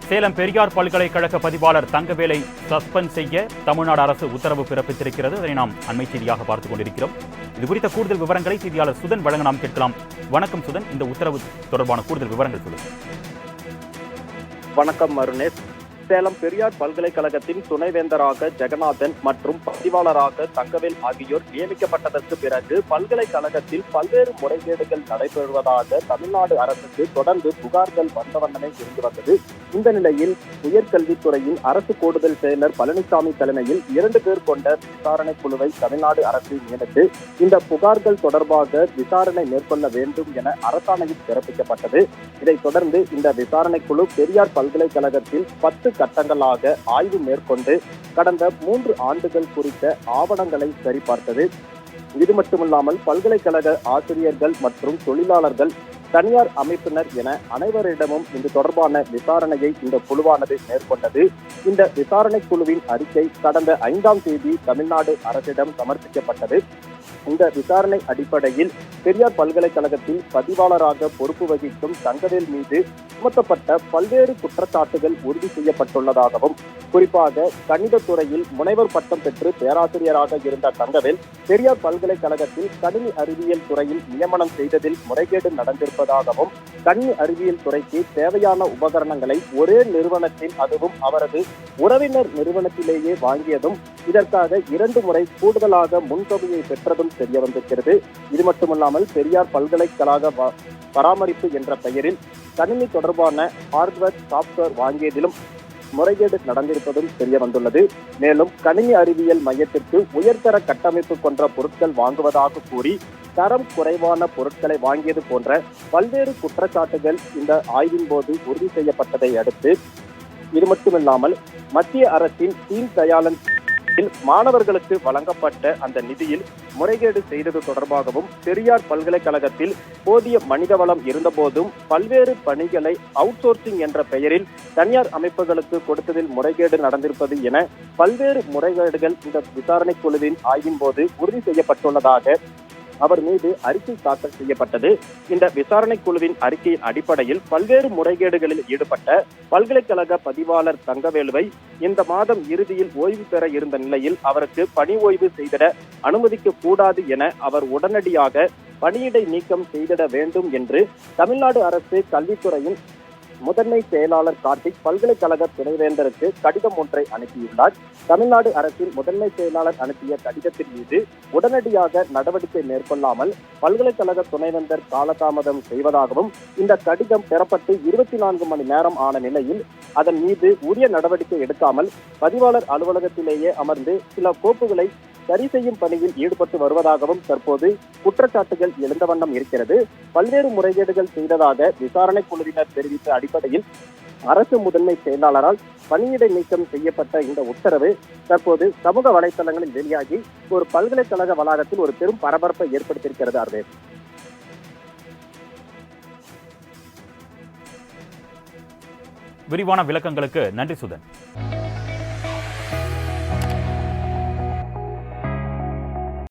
சேலம் பெரியார் பல்கலைக்கழக பதிவாளர் தங்கவேலை சஸ்பெண்ட் செய்ய தமிழ்நாடு அரசு உத்தரவு பிறப்பித்திருக்கிறது. அதை நாம் அண்மை செய்தியாக பார்த்துக் கொண்டிருக்கிறோம். இது குறித்த கூடுதல் விவரங்களை செய்தியாளர் சுதன் வழங்க நாம் கேட்கலாம். வணக்கம் சுதன், இந்த உத்தரவு தொடர்பான கூடுதல் விவரங்கள் சொல்லுங்கள். வணக்கம் அருணேஷ். சேலம் பெரியார் பல்கலைக்கழகத்தின் துணைவேந்தராக ஜெகநாதன் மற்றும் பதிவாளராக தங்கவேல் ஆகியோர் நியமிக்கப்பட்டதற்கு பிறகு பல்கலைக்கழகத்தில் பல்வேறு முறைகேடுகள் நடைபெறுவதாக தமிழ்நாடு அரசுக்கு தொடர்ந்து புகார்கள் வந்த வண்ணமே இருந்து வந்தது. இந்த நிலையில் உயர்கல்வித்துறையின் அரசு கூடுதல் செயலர் பழனிசாமி தலைமையில் 2 பேர் கொண்ட விசாரணை குழுவை தமிழ்நாடு அரசு நியமித்து இந்த புகார்கள் தொடர்பாக விசாரணை மேற்கொள்ள வேண்டும் என அரசாணையில் பிறப்பிக்கப்பட்டது. இதைத் தொடர்ந்து இந்த விசாரணை குழு பெரியார் பல்கலைக்கழகத்தில் 10 கட்டங்களாக ஆய்வு மேற்கொண்டு கடந்த 3 ஆண்டுகள் குறித்த ஆவணங்களை சரிபார்த்தது. இது மட்டுமல்லாமல் பல்கலைக்கழக ஆசிரியர்கள் மற்றும் தொழிலாளர்கள், தனியார் அமைப்பினர் என அனைவரிடமும் இது தொடர்பான விசாரணையை இந்த குழுவானது மேற்கொண்டது. இந்த விசாரணை குழுவின் அறிக்கை கடந்த 5ஆம் தேதி தமிழ்நாடு அரசிடம் சமர்ப்பிக்கப்பட்டது. இந்த விசாரணை அடிப்படையில் பெரியார் பல்கலைக்கழகத்தில் பதிவாளராக பொறுப்பு வகிக்கும் தங்கவேல் மீது சுமத்தப்பட்ட பல்வேறு குற்றச்சாட்டுகள் உறுதி செய்யப்பட்டுள்ளதாகவும், குறிப்பாக கணித துறையில் முனைவர் பட்டம் பெற்று பேராசிரியராக இருந்த தங்கவேல் பெரியார் பல்கலைக்கழகத்தில் கணினி அறிவியல் துறையில் நியமனம் செய்ததில் முறைகேடு நடந்திருப்பதாகவும், கணினி அறிவியல் துறைக்கு தேவையான உபகரணங்களை ஒரே நிறுவனத்தில், அதுவும் அவரது உறவினர் நிறுவனத்திலேயே வாங்கியதும், இதற்காக 2 முறை கூடுதலாக முன்தொகையை பெற்றதும் தெரிய வந்திருக்கிறது. இது மட்டுமல்லாமல் பெரியார் பல்கலைக்கழக பராமரிப்பு என்ற பெயரில் கணினி தொடர்பான ஹார்ட்வேர் சாப்ட்வேர் வாங்கியதிலும் முறைகேடு நடந்திருப்பதும் தெரிய வந்துள்ளது. மேலும் கணினி அறிவியல் மையத்திற்கு உயர்தர கட்டமைப்பு கொண்ட பொருட்கள் வாங்குவதாக கூறி தரம் குறைவான பொருட்களை வாங்கியது போன்ற பல்வேறு குற்றச்சாட்டுகள் இந்த ஆய்வின் போது உறுதி செய்யப்பட்டதை அடுத்து, இது மட்டுமில்லாமல் மத்திய அரசின் தீன் தயாளன் மாணவர்களுக்கு வழங்கப்பட்ட அந்த நிதியில் முறைகேடு செய்தது தொடர்பாகவும், பெரியார் பல்கலைக்கழகத்தில் போதிய மனிதவளம் இருந்தபோதும் பல்வேறு பணிகளை அவுட் சோர்சிங் என்ற பெயரில் தனியார் அமைப்புகளுக்கு கொடுத்ததில் முறைகேடு நடந்திருப்பது என பல்வேறு முறைகேடுகள் இந்த விசாரணை குழுவின் ஆய்வின் போது உறுதி செய்யப்பட்டுள்ளதாக அவர் மீது அறிக்கை தாக்கல் செய்யப்பட்டது. இந்த விசாரணை குழுவின் அறிக்கையின் அடிப்படையில் பல்வேறு முறைகேடுகளில் ஈடுபட்ட பல்கலைக்கழக பதிவாளர் தங்கவேலுவை இந்த மாதம் இறுதியில் ஓய்வு பெற இருந்த நிலையில் அவருக்கு பணி ஓய்வு செய்திட அனுமதிக்க கூடாது என அவர் உடனடியாக பணியிடை நீக்கம் செய்திட வேண்டும் என்று தமிழ்நாடு அரசு கல்வித்துறையின் முதன்மை செயலாளர் கார்த்திக் பல்கலைக்கழக துணைவேந்தருக்கு கடிதம் ஒன்றை அனுப்பியுள்ளார். தமிழ்நாடு அரசின் முதன்மை செயலாளர் அனுப்பிய கடிதத்தின் மீது உடனடியாக நடவடிக்கை மேற்கொள்ளாமல் பல்கலைக்கழக துணைவேந்தர் காலதாமதம் செய்வதாகவும், இந்த கடிதம் பெறப்பட்டு 24 மணி நேரம் ஆன நிலையில் அதன் மீது உரிய நடவடிக்கை எடுக்காமல் பதிவாளர் அலுவலகத்திலேயே அமர்ந்து சில கோப்புகளை சரி செய்யும் பணியில் ஈடுபட்டு வருவதாகவும் தற்போது குற்றச்சாட்டுகள் எழுந்த வண்ணம் இருக்கிறது. பல்வேறு முறைகேடுகள் செய்ததாக விசாரணை குழுவினர் தெரிவித்த அடிப்படையில் அரசு முதன்மை செயலாளரால் பணியிடை நீக்கம் செய்யப்பட்ட இந்த உத்தரவு தற்போது சமூக வலைதளங்களில் வெளியாகி ஒரு பல்கலைக்கழக வளாகத்தில் ஒரு பெரும் பரபரப்பை ஏற்படுத்தியிருக்கிறது. அர்வேஷ், விரிவான விளக்கங்களுக்கு நன்றி சுதன்.